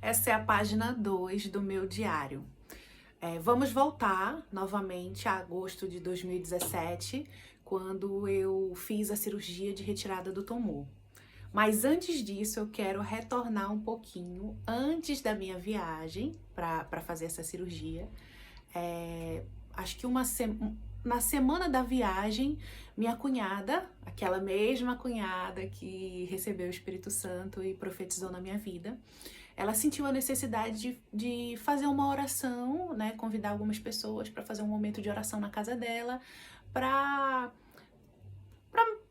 Essa é a página 2 do meu diário. Vamos voltar novamente a agosto de 2017, quando eu fiz a cirurgia de retirada do tumor. Mas antes disso, eu quero retornar um pouquinho antes da minha viagem para fazer essa cirurgia. Acho que na semana da viagem, minha cunhada, aquela mesma cunhada que recebeu o Espírito Santo e profetizou na minha vida, ela sentiu a necessidade de fazer uma oração, né? Convidar algumas pessoas para fazer um momento de oração na casa dela, para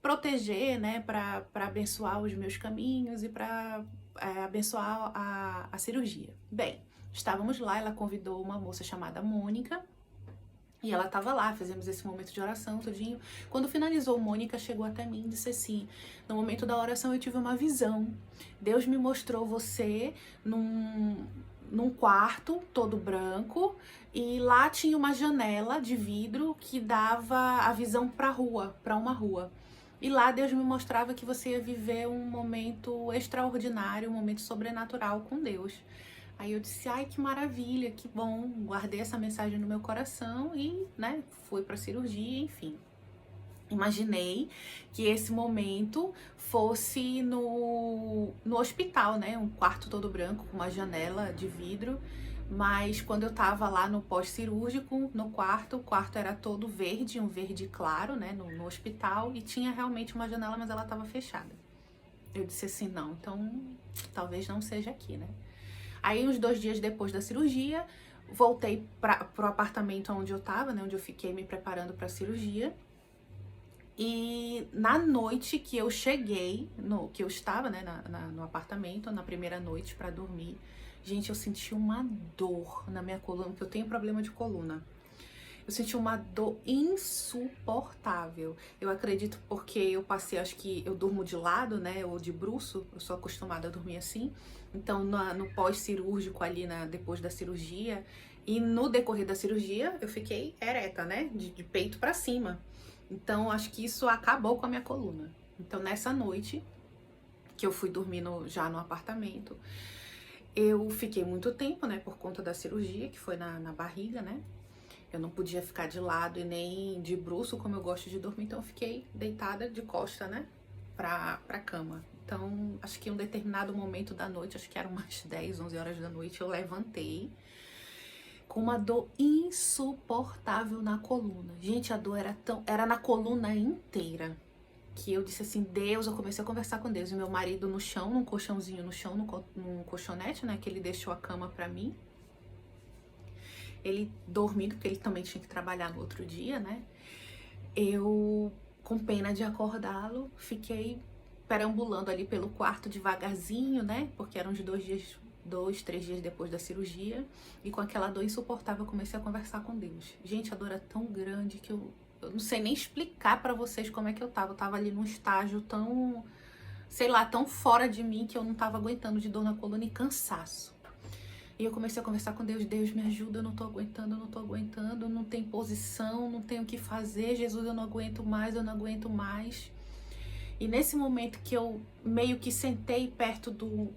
proteger, né? Para abençoar os meus caminhos e para abençoar a cirurgia. Bem, estávamos lá, ela convidou uma moça chamada Mônica. E ela estava lá, fizemos esse momento de oração, tudinho. Quando finalizou, Mônica chegou até mim e disse assim: no momento da oração eu tive uma visão. Deus me mostrou você num quarto todo branco e lá tinha uma janela de vidro que dava a visão para rua, para uma rua. E lá Deus me mostrava que você ia viver um momento extraordinário, um momento sobrenatural com Deus. Aí eu disse, ai, que maravilha, que bom, guardei essa mensagem no meu coração e, né, fui pra cirurgia, enfim. Imaginei que esse momento fosse no hospital, né, um quarto todo branco com uma janela de vidro, mas quando eu tava lá no pós-cirúrgico, no quarto, o quarto era todo verde, um verde claro, né, no hospital, e tinha realmente uma janela, mas ela tava fechada. Eu disse assim, não, então talvez não seja aqui, né. Aí, uns 2 dias depois da cirurgia, voltei pro apartamento onde eu tava, né? Onde eu fiquei me preparando pra cirurgia. E na noite que eu cheguei, que eu estava, né, no apartamento, na primeira noite pra dormir, gente, eu senti uma dor na minha coluna, porque eu tenho problema de coluna. Eu senti uma dor insuportável. Eu acredito porque eu passei, acho que eu durmo de lado, né, ou de bruço, eu sou acostumada a dormir assim. Então, no pós-cirúrgico ali, depois da cirurgia, e no decorrer da cirurgia, eu fiquei ereta, né, de peito pra cima. Então, acho que isso acabou com a minha coluna. Então, nessa noite, que eu fui dormir já no apartamento, eu fiquei muito tempo, né, por conta da cirurgia, que foi na barriga, né. Eu não podia ficar de lado e nem de bruço, como eu gosto de dormir, então eu fiquei deitada de costa, né, pra cama. Então, acho que em um determinado momento da noite, acho que eram umas 10, 11 horas da noite, eu levantei com uma dor insuportável na coluna. Gente, a dor era na coluna inteira, que eu disse assim, Deus, eu comecei a conversar com Deus. E meu marido no chão, num colchãozinho no chão, num colchonete, né, que ele deixou a cama pra mim. Ele dormindo, porque ele também tinha que trabalhar no outro dia, né? Eu, com pena de acordá-lo, fiquei perambulando ali pelo quarto devagarzinho, né? Porque eram uns 2, 3 dias depois da cirurgia. E com aquela dor insuportável, eu comecei a conversar com Deus. Gente, a dor é tão grande que eu não sei nem explicar pra vocês como é que eu tava. Eu tava ali num estágio tão, sei lá, tão fora de mim que eu não tava aguentando, de dor na coluna e cansaço. E eu comecei a conversar com Deus, Deus me ajuda, eu não tô aguentando, não tem posição, não tenho o que fazer, Jesus, eu não aguento mais. E nesse momento que eu meio que sentei perto do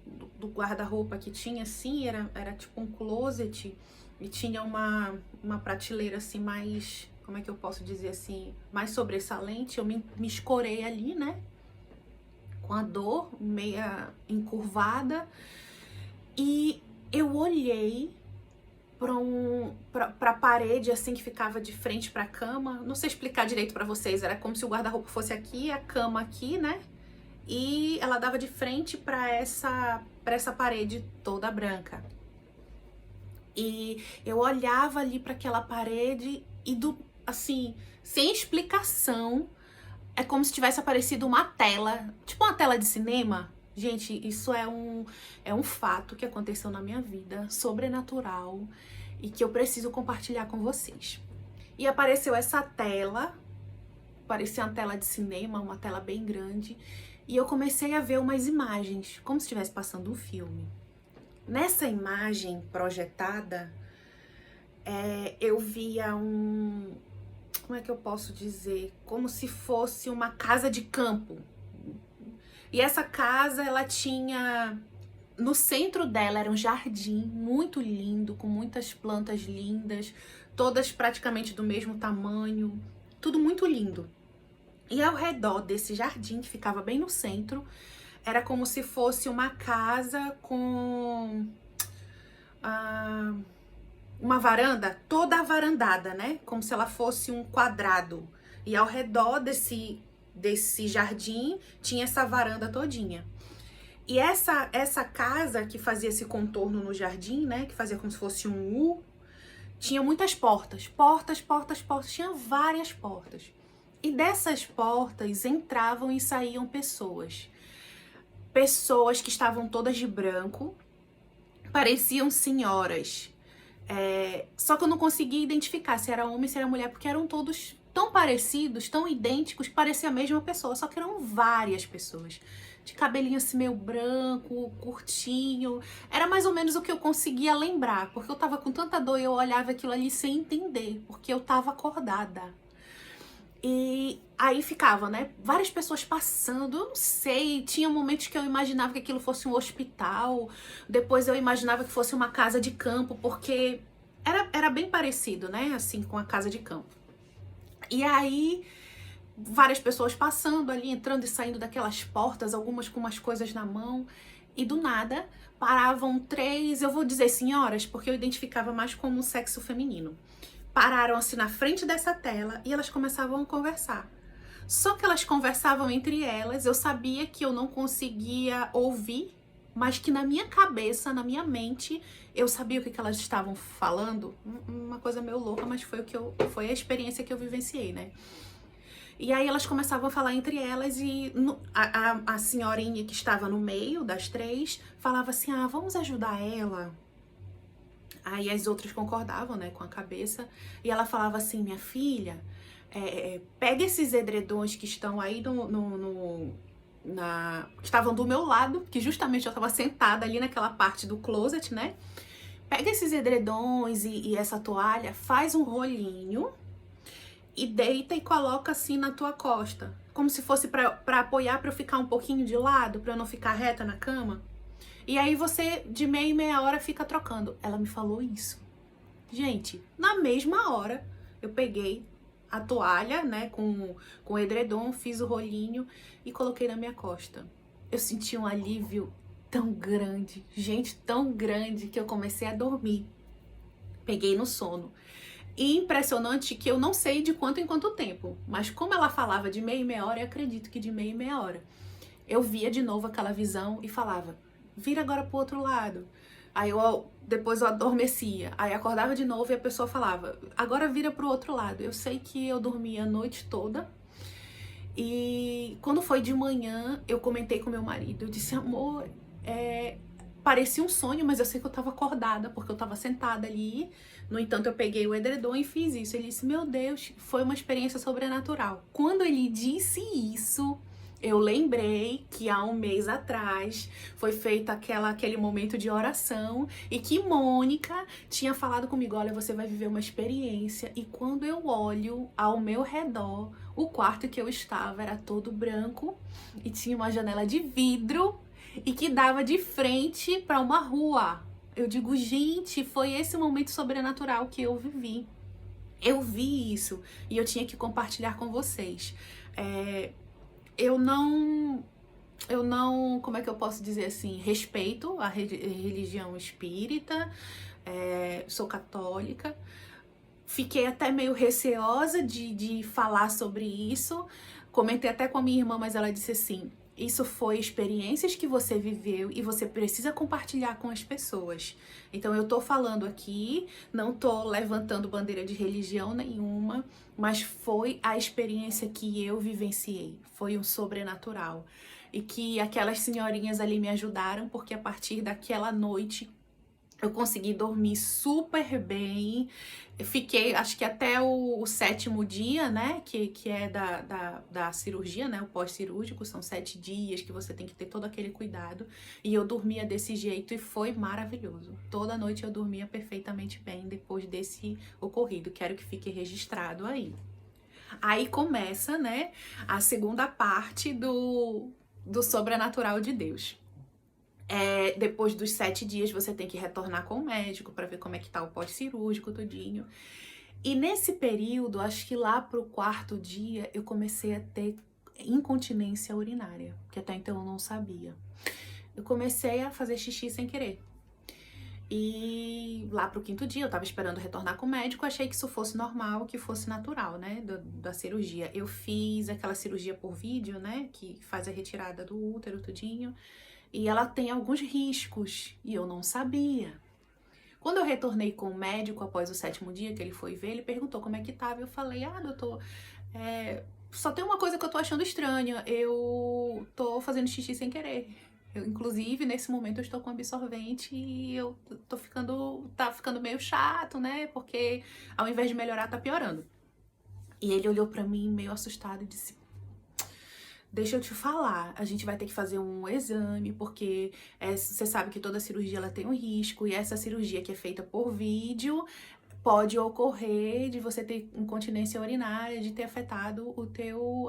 guarda-roupa que tinha assim, era tipo um closet, e tinha uma prateleira assim mais, como é que eu posso dizer assim, mais sobressalente, eu me escorei ali, né, com a dor meia encurvada, e eu olhei pra parede, assim, que ficava de frente pra cama. Não sei explicar direito pra vocês, era como se o guarda-roupa fosse aqui, a cama aqui, né? E ela dava de frente pra essa parede toda branca. E eu olhava ali pra aquela parede e, assim, sem explicação, é como se tivesse aparecido uma tela, tipo uma tela de cinema. Gente, isso é um fato que aconteceu na minha vida, sobrenatural, e que eu preciso compartilhar com vocês. E apareceu essa tela, parecia uma tela de cinema, uma tela bem grande, e eu comecei a ver umas imagens, como se estivesse passando um filme. Nessa imagem projetada, eu via como é que eu posso dizer? Como se fosse uma casa de campo. E essa casa, ela tinha No centro dela era um jardim muito lindo, com muitas plantas lindas, todas praticamente do mesmo tamanho, tudo muito lindo. E ao redor desse jardim, que ficava bem no centro, era como se fosse uma casa com uma varanda toda avarandada, né? Como se ela fosse um quadrado. E ao redor desse jardim tinha essa varanda todinha. E essa casa que fazia esse contorno no jardim, né? Que fazia como se fosse um U, tinha muitas portas. Portas, tinha várias portas. E dessas portas entravam e saíam pessoas. Pessoas que estavam todas de branco, pareciam senhoras. Só que eu não conseguia identificar se era homem, se era mulher, porque eram todos tão parecidos, tão idênticos, que parecia a mesma pessoa, só que eram várias pessoas. De cabelinho assim meio branco, curtinho. Era mais ou menos o que eu conseguia lembrar, porque eu tava com tanta dor e eu olhava aquilo ali sem entender, porque eu tava acordada. E aí ficava, né, várias pessoas passando, eu não sei, tinha momentos que eu imaginava que aquilo fosse um hospital, depois eu imaginava que fosse uma casa de campo, porque era bem parecido, né, assim, com a casa de campo. E aí, várias pessoas passando ali, entrando e saindo daquelas portas, algumas com umas coisas na mão, e do nada paravam 3, eu vou dizer senhoras, porque eu identificava mais como o sexo feminino. Pararam assim na frente dessa tela e elas começavam a conversar. Só que elas conversavam entre elas, eu sabia que eu não conseguia ouvir, mas que na minha cabeça, na minha mente, eu sabia o que elas estavam falando. Uma coisa meio louca, mas foi a experiência que eu vivenciei, né? E aí elas começavam a falar entre elas e a senhorinha que estava no meio das 3 falava assim, vamos ajudar ela. Aí as outras concordavam, né, com a cabeça. E ela falava assim, minha filha, pega esses edredons que estão aí que estavam do meu lado, que justamente eu estava sentada ali naquela parte do closet, né? Pega esses edredons e essa toalha, faz um rolinho e deita e coloca assim na tua costa. Como se fosse pra apoiar, pra eu ficar um pouquinho de lado, pra eu não ficar reta na cama. E aí você, de meia em meia hora, fica trocando. Ela me falou isso. Gente, na mesma hora, eu peguei a toalha, né, com o edredom, fiz o rolinho e coloquei na minha costa. Eu senti um alívio tão grande, gente, tão grande, que eu comecei a dormir. Peguei no sono. E impressionante que eu não sei de quanto em quanto tempo, mas como ela falava de meia em meia hora, eu acredito que de meia em meia hora. Eu via de novo aquela visão e falava, vira agora pro outro lado. Aí depois eu adormecia. Aí acordava de novo e a pessoa falava, agora vira pro outro lado. Eu sei que eu dormia a noite toda. E quando foi de manhã, eu comentei com meu marido. Eu disse, amor, parecia um sonho, mas eu sei que eu tava acordada, porque eu tava sentada ali. No entanto, eu peguei o edredom e fiz isso. Ele disse, meu Deus, foi uma experiência sobrenatural. Quando ele disse isso, eu lembrei que há um mês atrás foi feito aquele momento de oração e que Mônica tinha falado comigo, olha, você vai viver uma experiência. E quando eu olho ao meu redor, o quarto que eu estava era todo branco e tinha uma janela de vidro e que dava de frente para uma rua. Eu digo, gente, foi esse momento sobrenatural que eu vivi. Eu vi isso e eu tinha que compartilhar com vocês. Eu não, como é que eu posso dizer assim, respeito a religião espírita, sou católica, fiquei até meio receosa de falar sobre isso, comentei até com a minha irmã, mas ela disse assim, isso foi experiências que você viveu e você precisa compartilhar com as pessoas. Então eu tô falando aqui, não tô levantando bandeira de religião nenhuma, mas foi a experiência que eu vivenciei, foi um sobrenatural. E que aquelas senhorinhas ali me ajudaram, porque a partir daquela noite eu consegui dormir super bem. Eu fiquei, acho que até o 7º dia, né? Que é da cirurgia, né? O pós-cirúrgico, são 7 dias que você tem que ter todo aquele cuidado. E eu dormia desse jeito e foi maravilhoso. Toda noite eu dormia perfeitamente bem depois desse ocorrido. Quero que fique registrado aí. Aí começa, né? A segunda parte do sobrenatural de Deus. Depois dos 7 dias você tem que retornar com o médico para ver como é que tá o pós-cirúrgico, tudinho. E nesse período, acho que lá pro 4º dia, eu comecei a ter incontinência urinária, que até então eu não sabia. Eu comecei a fazer xixi sem querer. E lá pro 5º dia, eu tava esperando retornar com o médico, achei que isso fosse normal, que fosse natural, né, da cirurgia. Eu fiz aquela cirurgia por vídeo, né, que faz a retirada do útero, tudinho, e ela tem alguns riscos, e eu não sabia. Quando eu retornei com o médico após o 7º dia, que ele foi ver, ele perguntou como é que tava, eu falei, doutor, só tem uma coisa que eu tô achando estranha, eu tô fazendo xixi sem querer. Inclusive, nesse momento eu estou com absorvente e eu tá ficando meio chato, né? Porque ao invés de melhorar, tá piorando. E ele olhou pra mim meio assustado e disse: deixa eu te falar, a gente vai ter que fazer um exame, porque você sabe que toda cirurgia ela tem um risco, e essa cirurgia que é feita por vídeo pode ocorrer de você ter incontinência urinária, de ter afetado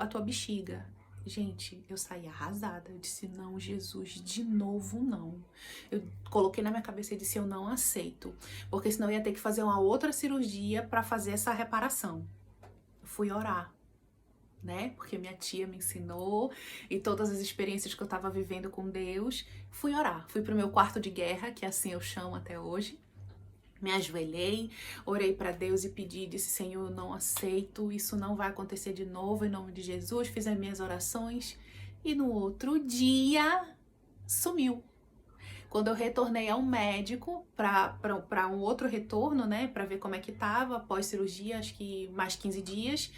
a tua bexiga. Gente, eu saí arrasada. Eu disse, não, Jesus, de novo não. Eu coloquei na minha cabeça e disse, eu não aceito. Porque senão eu ia ter que fazer uma outra cirurgia para fazer essa reparação. Eu fui orar, né? Porque minha tia me ensinou e todas as experiências que eu tava vivendo com Deus. Fui orar. Fui pro meu quarto de guerra, que assim eu chamo até hoje. Me ajoelhei, orei para Deus e pedi, disse, Senhor, eu não aceito, isso não vai acontecer de novo, em nome de Jesus, fiz as minhas orações e no outro dia sumiu. Quando eu retornei ao médico para um outro retorno, né, para ver como é que tava, após cirurgia, acho que mais 15 dias,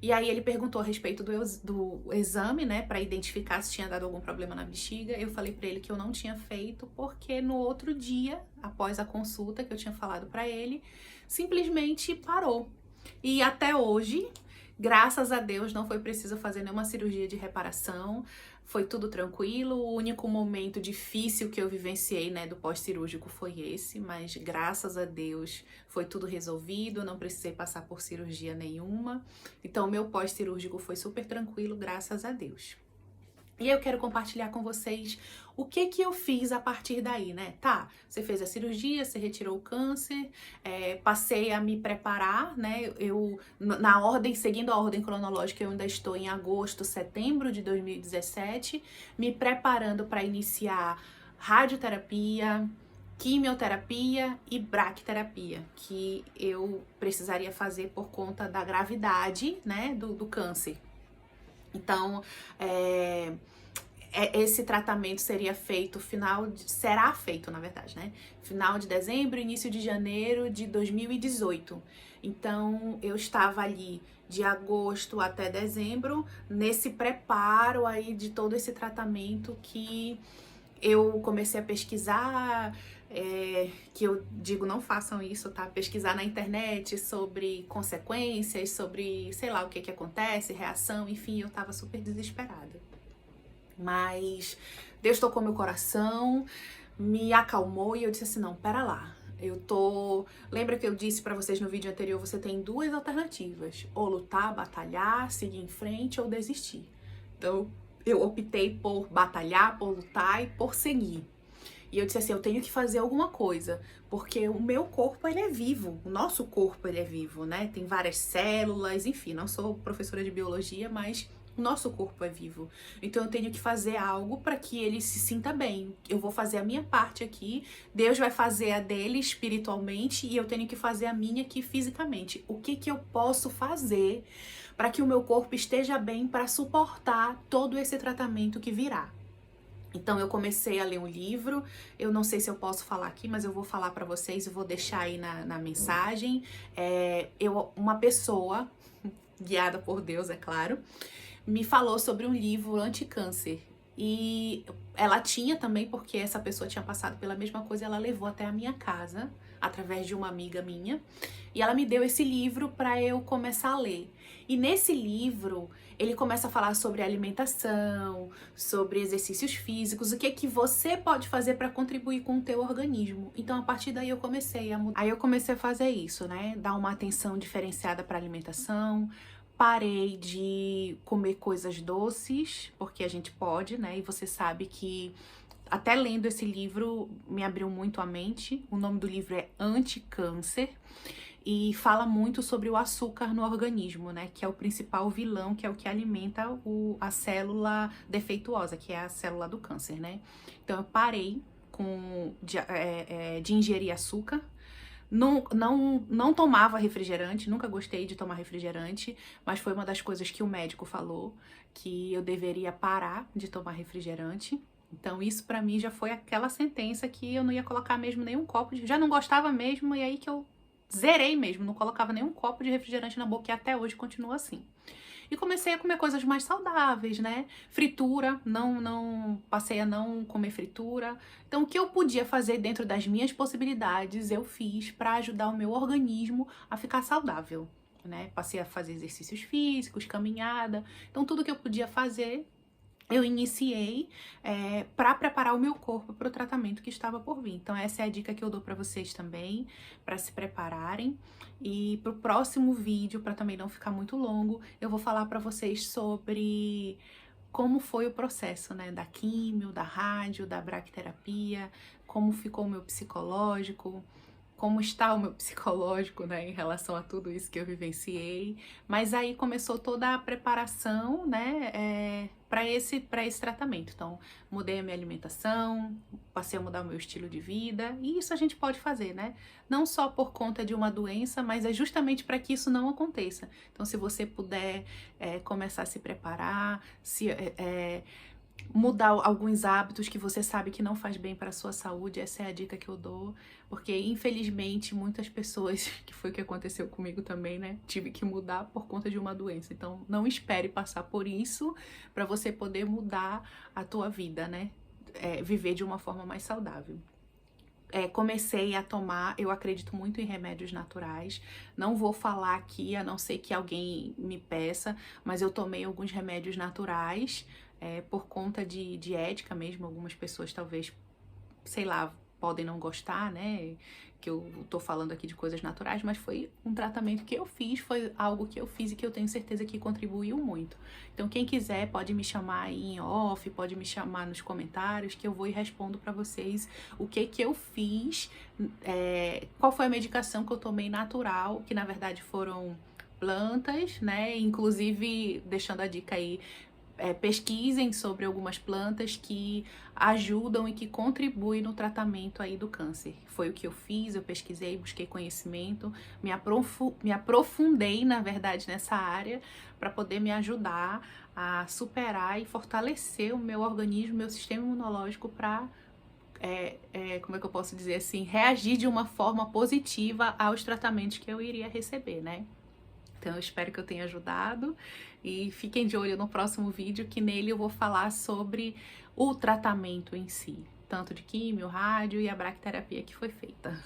e aí ele perguntou a respeito do exame, né, para identificar se tinha dado algum problema na bexiga. Eu falei para ele que eu não tinha feito, porque no outro dia, após a consulta que eu tinha falado para ele, simplesmente parou. E até hoje, graças a Deus, não foi preciso fazer nenhuma cirurgia de reparação. Foi tudo tranquilo, o único momento difícil que eu vivenciei, né, do pós-cirúrgico foi esse, mas graças a Deus foi tudo resolvido, não precisei passar por cirurgia nenhuma. Então, o meu pós-cirúrgico foi super tranquilo, graças a Deus. E eu quero compartilhar com vocês o que eu fiz a partir daí, né? Tá, você fez a cirurgia, você retirou o câncer, passei a me preparar, né? Seguindo a ordem cronológica, eu ainda estou em agosto, setembro de 2017, me preparando para iniciar radioterapia, quimioterapia e braquiterapia, que eu precisaria fazer por conta da gravidade, né, do câncer. Então, esse tratamento será feito, na verdade, né? Final de dezembro, início de janeiro de 2018. Então, eu estava ali de agosto até dezembro, nesse preparo aí de todo esse tratamento que eu comecei a pesquisar, que eu digo, não façam isso, tá? Pesquisar na internet sobre consequências, sobre, sei lá, o que acontece, reação, enfim, eu tava super desesperada. Mas Deus tocou meu coração, me acalmou e eu disse assim, não, pera lá. Lembra que eu disse pra vocês no vídeo anterior, você tem duas alternativas, ou lutar, batalhar, seguir em frente ou desistir. Então, eu optei por batalhar, por lutar e por seguir. E eu disse assim, eu tenho que fazer alguma coisa, porque o meu corpo, ele é vivo, o nosso corpo, ele é vivo, né? Tem várias células, enfim, não sou professora de biologia, mas o nosso corpo é vivo. Então eu tenho que fazer algo para que ele se sinta bem. Eu vou fazer a minha parte aqui, Deus vai fazer a dele espiritualmente e eu tenho que fazer a minha aqui fisicamente. O que eu posso fazer para que o meu corpo esteja bem para suportar todo esse tratamento que virá? Então eu comecei a ler um livro, eu não sei se eu posso falar aqui, mas eu vou falar para vocês, eu vou deixar aí na mensagem. Uma pessoa, guiada por Deus, é claro, me falou sobre um livro anti-câncer. E ela tinha também, porque essa pessoa tinha passado pela mesma coisa, ela levou até a minha casa, através de uma amiga minha, e ela me deu esse livro para eu começar a ler. E nesse livro, ele começa a falar sobre alimentação, sobre exercícios físicos, o que você pode fazer para contribuir com o teu organismo. Então, a partir daí, eu comecei a mudar. Aí eu comecei a fazer isso, né? Dar uma atenção diferenciada para alimentação. Parei de comer coisas doces, porque a gente pode, né? E você sabe que até lendo esse livro me abriu muito a mente. O nome do livro é Anticâncer e fala muito sobre o açúcar no organismo, né? Que é o principal vilão, que é o que alimenta a célula defeituosa, que é a célula do câncer, né? Então eu parei de ingerir açúcar. Não tomava refrigerante, nunca gostei de tomar refrigerante, mas foi uma das coisas que o médico falou, que eu deveria parar de tomar refrigerante. Então isso pra mim já foi aquela sentença que eu não ia colocar mesmo nenhum copo já não gostava mesmo, e aí que eu zerei mesmo, não colocava nenhum copo de refrigerante na boca e até hoje continua assim. E comecei a comer coisas mais saudáveis, né? Fritura, não passei a não comer fritura. Então, o que eu podia fazer dentro das minhas possibilidades, eu fiz para ajudar o meu organismo a ficar saudável, né? Passei a fazer exercícios físicos, caminhada. Então, tudo que eu podia fazer, eu iniciei para preparar o meu corpo para o tratamento que estava por vir. Então essa é a dica que eu dou para vocês também, para se prepararem. E para o próximo vídeo, para também não ficar muito longo, eu vou falar para vocês sobre como foi o processo, né, da químio, da rádio, da braquiterapia, como ficou o meu psicológico, como está o meu psicológico, né, em relação a tudo isso que eu vivenciei. Mas aí começou toda a preparação, né, para esse tratamento. Então, mudei a minha alimentação, passei a mudar o meu estilo de vida, e isso a gente pode fazer, né? Não só por conta de uma doença, mas é justamente para que isso não aconteça. Então, se você puder começar a se preparar, mudar alguns hábitos que você sabe que não faz bem para a sua saúde, essa é a dica que eu dou, porque infelizmente muitas pessoas, que foi o que aconteceu comigo também, né, tive que mudar por conta de uma doença. Então não espere passar por isso para você poder mudar a tua vida, né, viver de uma forma mais saudável. Comecei a tomar, eu acredito muito em remédios naturais, não vou falar aqui, a não ser que alguém me peça, mas eu tomei alguns remédios naturais, por conta de ética mesmo. Algumas pessoas talvez, sei lá, podem não gostar, né, que eu tô falando aqui de coisas naturais, mas foi um tratamento que eu fiz, foi algo que eu fiz e que eu tenho certeza que contribuiu muito. Então quem quiser pode me chamar aí em off, pode me chamar nos comentários, que eu vou e respondo pra vocês o que eu fiz, qual foi a medicação que eu tomei natural, que na verdade foram plantas, né, inclusive deixando a dica aí, pesquisem sobre algumas plantas que ajudam e que contribuem no tratamento aí do câncer. Foi o que eu fiz, eu pesquisei, busquei conhecimento, me aprofundei, na verdade, nessa área para poder me ajudar a superar e fortalecer o meu organismo, meu sistema imunológico para, como é que eu posso dizer assim, reagir de uma forma positiva aos tratamentos que eu iria receber, né? Então eu espero que eu tenha ajudado e fiquem de olho no próximo vídeo, que nele eu vou falar sobre o tratamento em si, tanto de químio, rádio e a braquiterapia que foi feita.